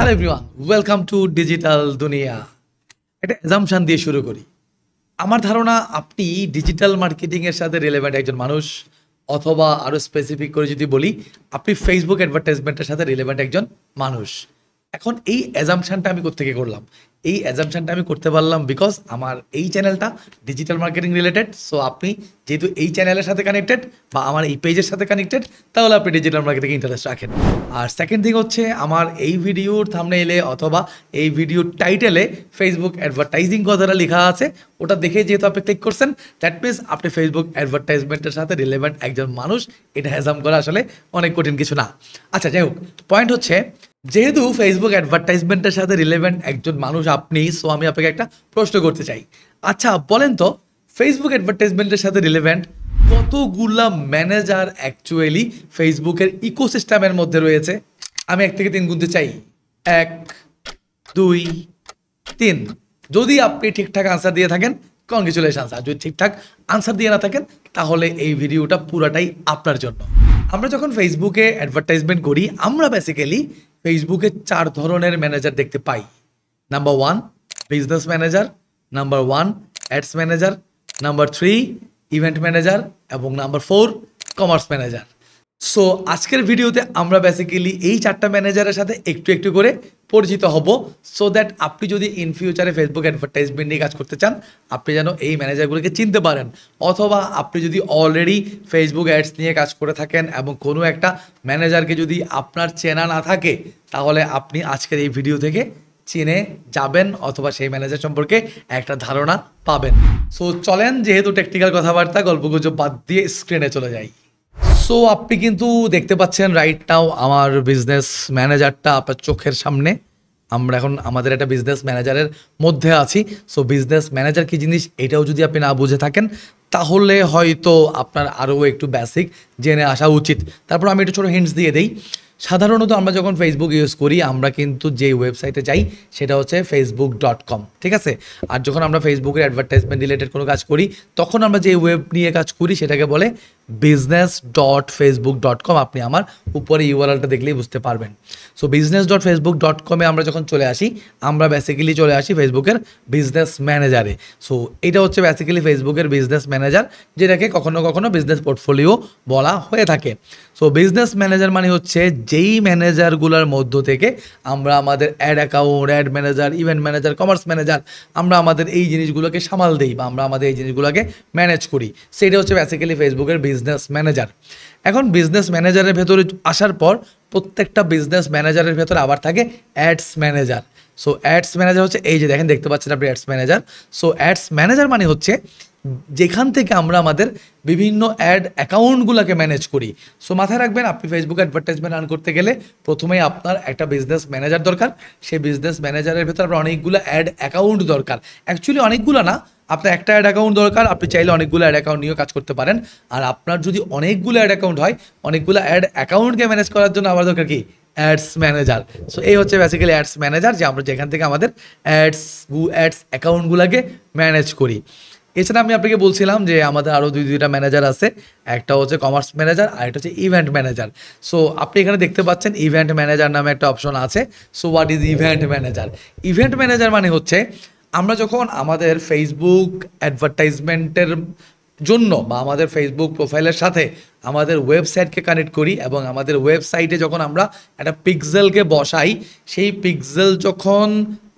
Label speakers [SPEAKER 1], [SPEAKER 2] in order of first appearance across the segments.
[SPEAKER 1] Hello everyone, welcome to digital দুনিয়া। একটা assumption দিয়ে শুরু করি। আমার ধারণা আপনি ডিজিটাল মার্কেটিংয়ের সাথে রিলেভেন্ট একজন মানুষ, অথবা আরও স্পেসিফিক করে যদি বলি আপনি ফেসবুক অ্যাডভার্টাইজমেন্টের সাথে রিলেভেন্ট একজন মানুষ। এখন এই অ্যাজাম্পশনটা আমি কোত্থেকে করলাম? এই অ্যাজাম্পশনটা আমি করতে পারলাম বিকজ আমার এই চ্যানেলটা ডিজিটাল মার্কেটিং রিলেটেড। সো আপনি যেহেতু এই চ্যানেলের সাথে কানেক্টেড বা আমার এই পেজের সাথে কানেক্টেড, তাহলে আপনি ডিজিটাল মার্কেটিং ইন্টারেস্ট রাখেন। আর সেকেন্ড থিং হচ্ছে, আমার এই ভিডিওর থাম্বনেইলে অথবা এই ভিডিওর টাইটেলে ফেসবুক অ্যাডভার্টাইজিং কথাটা লেখা আছে, ওটা দেখে যেহেতু আপনি ক্লিক করছেন, দ্যাট মিনস আপনি ফেসবুক অ্যাডভার্টাইজমেন্টের সাথে রিলেভেন্ট একজন মানুষ। এটা অ্যাজাম করা আসলে অনেক কঠিন কিছু না। আচ্ছা, যাই হোক, পয়েন্ট হচ্ছে যেহেতু ফেসবুক অ্যাডভার্টাইজমেন্টের সাথে রিলেভেন্ট একজন মানুষ আপনি, সো আমি আপনাকে একটা প্রশ্ন করতে চাই। আচ্ছা বলেন তো, ফেসবুক অ্যাডভার্টাইজমেন্টের সাথে রিলেভেন্ট কতগুলা ম্যানেজার অ্যাকচুয়ালি ফেসবুকের ইকোসিস্টেমের মধ্যে রয়েছে? আমি 1 থেকে 3 গুনতে চাই। 1, 2, 3। যদি আপনি ঠিকঠাক আনসার দিয়ে থাকেন, কনগ্রেচুলেশনস। আর যদি ঠিকঠাক আনসার দিয়ে না থাকেন, তাহলে এই ভিডিওটা পুরাটাই আপনার জন্য। আমরা যখন ফেসবুকে অ্যাডভার্টাইজমেন্ট করি, আমরা বেসিক্যালি ফেসবুকে 4 ধরনের ম্যানেজার দেখতে পাই। Number 1 business manager, number 1 ads manager, number 3 event manager এবং নাম্বার 4 কমার্স ম্যানেজার। সো আজকের ভিডিওতে আমরা বেসিক্যালি এই 4টা ম্যানেজারের সাথে একটু একটু করে পরিচিত হব, সো দ্যাট আপনি যদি ইন ফিউচারে ফেসবুক অ্যাডভার্টাইজমেন্ট নিয়ে কাজ করতে চান, আপনি যেন এই ম্যানেজারগুলোকে চিনতে পারেন। অথবা আপনি যদি অলরেডি ফেসবুক অ্যাডস নিয়ে কাজ করে থাকেন এবং কোনো একটা ম্যানেজারকে যদি আপনার চেনা না থাকে, তাহলে আপনি আজকের এই ভিডিও থেকে চিনে যাবেন অথবা সেই ম্যানেজার সম্পর্কে একটা ধারণা পাবেন। সো চলেন, যেহেতু টেকনিক্যাল কথাবার্তা গল্পগুজব বাদ দিয়ে স্ক্রিনে চলে যাই। সো আপনি কিন্তু দেখতে পাচ্ছেন রাইট নাও আমার বিজনেস ম্যানেজারটা আপনার চোখের সামনে। আমরা এখন আমাদের একটা বিজনেস ম্যানেজারের মধ্যে আছি। সো বিজনেস ম্যানেজার কী জিনিস, এটাও যদি আপনি না বুঝে থাকেন, তাহলে হয়তো আপনার আরও একটু বেসিক জেনে আসা উচিত। তারপর আমি একটু ছোটো হিন্টস দিয়ে দিই। সাধারণত আমরা যখন ফেসবুক ইউজ করি, আমরা কিন্তু যে ওয়েবসাইটে যাই সেটা হচ্ছে facebook.com, ঠিক আছে? আর যখন আমরা ফেসবুকের অ্যাডভার্টাইজমেন্ট রিলেটেড কোনো কাজ করি, তখন আমরা যে ওয়েব নিয়ে কাজ করি সেটাকে বলে business.facebook.com। আপনি আমার উপরে ইউআরএলটা দেখলেই বুঝতে পারবেন। সো business.facebook.com-এ আমরা যখন চলে আসি, আমরা বেসিক্যালি চলে আসি ফেসবুকের বিজনেস ম্যানেজারে। সো এটা হচ্ছে বেসিক্যালি ফেসবুকের বিজনেস ম্যানেজার, যেটাকে কখনো কখনো বিজনেস পোর্টফোলিও বলা হয়ে থাকে। সো বিজনেস ম্যানেজার মানে হচ্ছে যেই ম্যানেজারগুলোর মধ্য থেকে আমরা আমাদের ad account, ad manager, event manager, commerce manager, আমরা আমাদের এই জিনিসগুলোকে সামাল দিই বা আমরা আমাদের এই জিনিসগুলোকে ম্যানেজ করি। সেটা হচ্ছে বেসিক্যালি ফেসবুকের বিজনেস ম্যানেজার। এখন বিজনেস ম্যানেজারের ভেতরে আসার পর প্রত্যেকটা বিজনেস ম্যানেজারের ভেতরে আবার থাকে ads manager. So ads manager হচ্ছে এই যে দেখেন, দেখতে পাচ্ছেন আপনি ads manager. So ads manager মানে হচ্ছে যেখান থেকে আমরা আমাদের বিভিন্ন অ্যাড অ্যাকাউন্টগুলোকে ম্যানেজ করি। সো মাথায় রাখবেন, আপনি ফেসবুক অ্যাডভার্টাইজমেন্ট রান করতে গেলে প্রথমেই আপনার একটা বিজনেস ম্যানেজার দরকার। সেই বিজনেস ম্যানেজারের ভেতর আপনার অনেকগুলো অ্যাড অ্যাকাউন্ট দরকার। অ্যাকচুয়ালি অনেকগুলো না, আপনার একটা অ্যাড অ্যাকাউন্ট দরকার। আপনি চাইলে অনেকগুলো অ্যাড অ্যাকাউন্ট নিয়েও কাজ করতে পারেন। আর আপনার যদি অনেকগুলো অ্যাড অ্যাকাউন্ট হয়, অনেকগুলো অ্যাড অ্যাকাউন্টকে ম্যানেজ করার জন্য আমার দরকার কি? Ads manager. সো এই হচ্ছে বেসিক্যালি অ্যাডস ম্যানেজার, যে আমরা যেখান থেকে আমাদের অ্যাডস অ্যাকাউন্টগুলোকে ম্যানেজ করি। এছাড়া আমি আপনাকে বলছিলাম যে আমাদের আরও দুইটা ম্যানেজার আছে। একটা হচ্ছে কমার্স ম্যানেজার আর একটা হচ্ছে ইভেন্ট ম্যানেজার। সো আপনি এখানে দেখতে পাচ্ছেন ইভেন্ট ম্যানেজার নামে একটা অপশন আছে। So what is event manager? Event manager মানে হচ্ছে আমরা যখন আমাদের ফেসবুক অ্যাডভার্টাইজমেন্টের জন্য বা আমাদের ফেসবুক প্রোফাইলের সাথে আমাদের ওয়েবসাইটকে কানেক্ট করি এবং আমাদের ওয়েবসাইটে যখন আমরা একটা পিক্সেলকে বসাই, সেই পিক্সেল যখন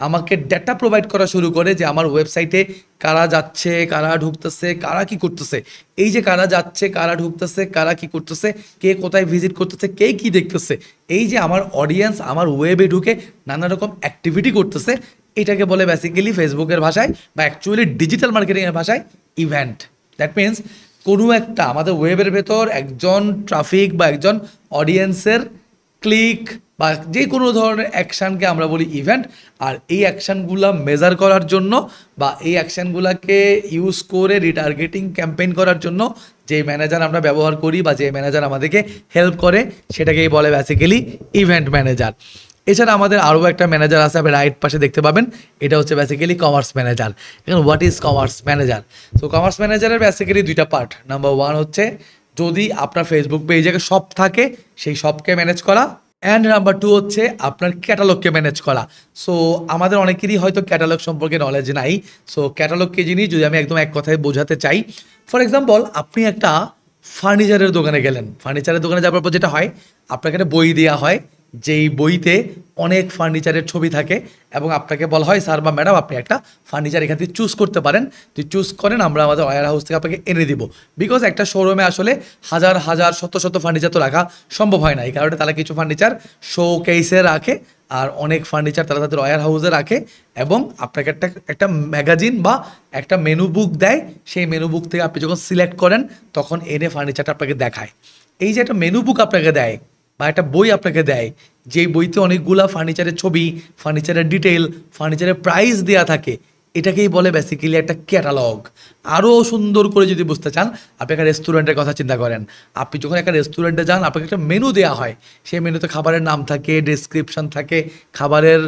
[SPEAKER 1] আমাকে ডেটা প্রোভাইড করা শুরু করে যে আমার ওয়েবসাইটে কারা যাচ্ছে, কারা ঢুকতেছে, কারা কি করতেছে, এই যে কারা যাচ্ছে, কারা ঢুকতেছে, কারা কি করতেছে, কে কোথায় ভিজিট করতেছে, কে কি দেখতেছে, এই যে আমার অডিয়েন্স আমার ওয়েবে ঢুকে নানা রকম অ্যাক্টিভিটি করতেছে, এটাকে বলে বেসিক্যালি ফেসবুকের ভাষায় বা অ্যাকচুয়ালি ডিজিটাল মার্কেটিংয়ের ভাষায় ইভেন্ট। দ্যাট মিনস কোনো একটা আমাদের ওয়েবের ভেতর একজন ট্রাফিক বা একজন অডিয়েন্সের ক্লিক বা যে কোনো ধরনের অ্যাকশানকে আমরা বলি ইভেন্ট। আর এই অ্যাকশানগুলো মেজার করার জন্য বা এই অ্যাকশানগুলোকে ইউজ করে রিটার্গেটিং ক্যাম্পেইন করার জন্য যে ম্যানেজার আমরা ব্যবহার করি বা যে ম্যানেজার আমাদেরকে হেল্প করে, সেটাকেই বলে বেসিক্যালি ইভেন্ট ম্যানেজার। এছাড়া আমাদের আরও একটা ম্যানেজার আছে, আপনি রাইট পাশে দেখতে পাবেন, এটা হচ্ছে বেসিক্যালি কমার্স ম্যানেজার। এখন what is commerce manager? So commerce ম্যানেজারের বেসিক্যালি দুইটা পার্ট। নাম্বার 1 হচ্ছে যদি আপনার ফেসবুক পেজে শপ থাকে, সেই শপকে ম্যানেজ করা, অ্যান্ড নাম্বার 2 হচ্ছে আপনার ক্যাটালগকে ম্যানেজ করা। সো আমাদের অনেকেরই হয়তো ক্যাটালগ সম্পর্কে নলেজ নাই। সো ক্যাটালগ কি জিনিস যদি আমি একদম এক কথায় বোঝাতে চাই, ফর এক্সাম্পল আপনি একটা ফার্নিচারের দোকানে গেলেন, ফার্নিচারের দোকানে যাওয়ার পর যেটা হয় আপনাকে একটা বই দেওয়া হয়, যেই বইতে অনেক ফার্নিচারের ছবি থাকে এবং আপনাকে বলা হয় স্যার বা ম্যাডাম আপনি একটা ফার্নিচার এখান থেকে চুজ করতে পারেন, যদি চুজ করেন আমরা আমাদের ওয়্যার হাউস থেকে আপনাকে এনে দিব। বিকজ একটা শোরুমে আসলে হাজার হাজার শত শত ফার্নিচার তো রাখা সম্ভব হয় না, এই কারণে তারা কিছু ফার্নিচার শো কেসে রাখে আর অনেক ফার্নিচার তারা তাদের ওয়্যার হাউসে রাখে এবং আপনাকে একটা একটা ম্যাগাজিন বা একটা মেনু বুক দেয়, সেই মেনু বুক থেকে আপনি যখন সিলেক্ট করেন তখন এনে ফার্নিচারটা আপনাকে দেখায়। এই যে একটা মেনু বুক আপনাকে দেয় বা একটা বই আপনাকে দেয়, যেই বইতে অনেকগুলা ফার্নিচারের ছবি, ফার্নিচারের ডিটেল, ফার্নিচারের প্রাইস দেওয়া থাকে, এটাকেই বলে বেসিক্যালি একটা ক্যাটালগ। আরও সুন্দর করে যদি বুঝতে চান, আপনি একটা রেস্টুরেন্টের কথা চিন্তা করেন, আপনি যখন একটা রেস্টুরেন্টে যান আপনাকে একটা মেনু দেওয়া হয়, সেই মেনুতে খাবারের নাম থাকে, ডেসক্রিপশন থাকে, খাবারের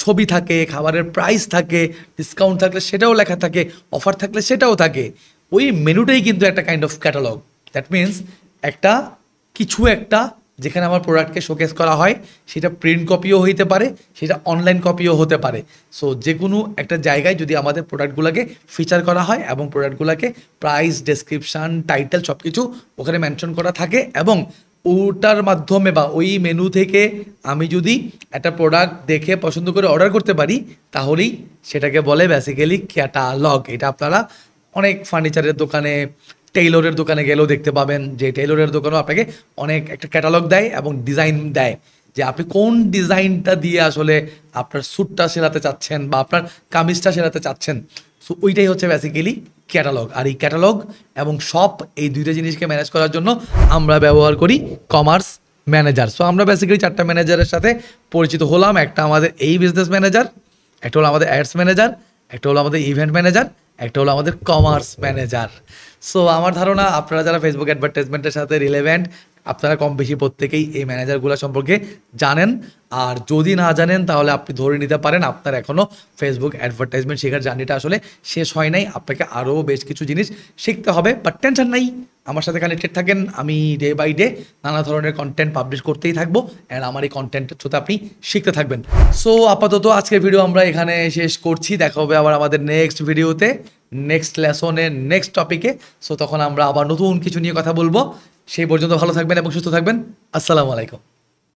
[SPEAKER 1] ছবি থাকে, খাবারের প্রাইস থাকে, ডিসকাউন্ট থাকলে সেটাও লেখা থাকে, অফার থাকলে সেটাও থাকে। ওই মেনুটাই কিন্তু একটা kind of catalogue. That means একটা কিছু একটা যেখানে আমার প্রোডাক্টকে শোকেস করা হয়, সেটা প্রিন্ট কপিও হইতে পারে, সেটা অনলাইন কপিও হতে পারে। সো যে কোনো একটা জায়গায় যদি আমাদের প্রোডাক্টগুলোকে ফিচার করা হয় এবং প্রোডাক্টগুলোকে প্রাইস, ডেসক্রিপশান, টাইটেল সব কিছু ওখানে মেনশন করা থাকে এবং ওটার মাধ্যমে বা ওই মেনু থেকে আমি যদি একটা প্রোডাক্ট দেখে পছন্দ করে অর্ডার করতে পারি, তাহলেই সেটাকে বলে বেসিক্যালি ক্যাটালগ। এটা আপনারা অনেক ফার্নিচারের দোকানে, টেইলরের দোকানে গেলেও দেখতে পাবেন যে টেইলরের দোকানেও আপনাকে অনেক একটা ক্যাটালগ দেয় এবং ডিজাইন দেয় যে আপনি কোন ডিজাইনটা দিয়ে আসলে আপনার স্যুটটা সেলাতে চাচ্ছেন বা আপনার কামিজটা সেলাতে চাচ্ছেন। সো ওইটাই হচ্ছে বেসিক্যালি ক্যাটালগ। আর এই ক্যাটালগ এবং শপ, এই দুইটা জিনিসকে ম্যানেজ করার জন্য আমরা ব্যবহার করি কমার্স ম্যানেজার। সো আমরা বেসিক্যালি 4টা ম্যানেজারের সাথে পরিচিত হলাম। একটা আমাদের এই বিজনেস ম্যানেজার, একটা হলো আমাদের অ্যাডস ম্যানেজার, একটা হলো আমাদের ইভেন্ট ম্যানেজার, একটা হলো আমাদের কমার্স ম্যানেজার। সো আমার ধারণা আপনারা যারা ফেসবুক অ্যাডভার্টাইজমেন্টের সাথে রিলেভেন্ট, আপনারা কম বেশি প্রত্যেকেই এই ম্যানেজারগুলো সম্পর্কে জানেন। আর যদি না জানেন তাহলে আপনি ধরে নিতে পারেন আপনার এখনও ফেসবুক অ্যাডভার্টাইজমেন্ট শেখার জার্নিটা আসলে শেষ হয় নাই, আপনাকে আরও বেশ কিছু জিনিস শিখতে হবে। বাট টেনশন নাই, আমার সাথে কানেক্টেড থাকেন, আমি ডে বাই ডে নানা ধরনের কন্টেন্ট পাবলিশ করতেই থাকবো অ্যান্ড আমার এই কন্টেন্টের থ্রুতে আপনি শিখতে থাকবেন। সো আপাতত আজকের ভিডিও আমরা এখানে শেষ করছি, দেখা হবে আবার আমাদের নেক্সট ভিডিওতে, নেক্সট লেসনে, নেক্সট টপিকে। সো তখন আমরা আবার নতুন কিছু নিয়ে কথা বলবো। সেই পর্যন্ত ভালো থাকবেন এবং সুস্থ থাকবেন। আসসালামু আলাইকুম।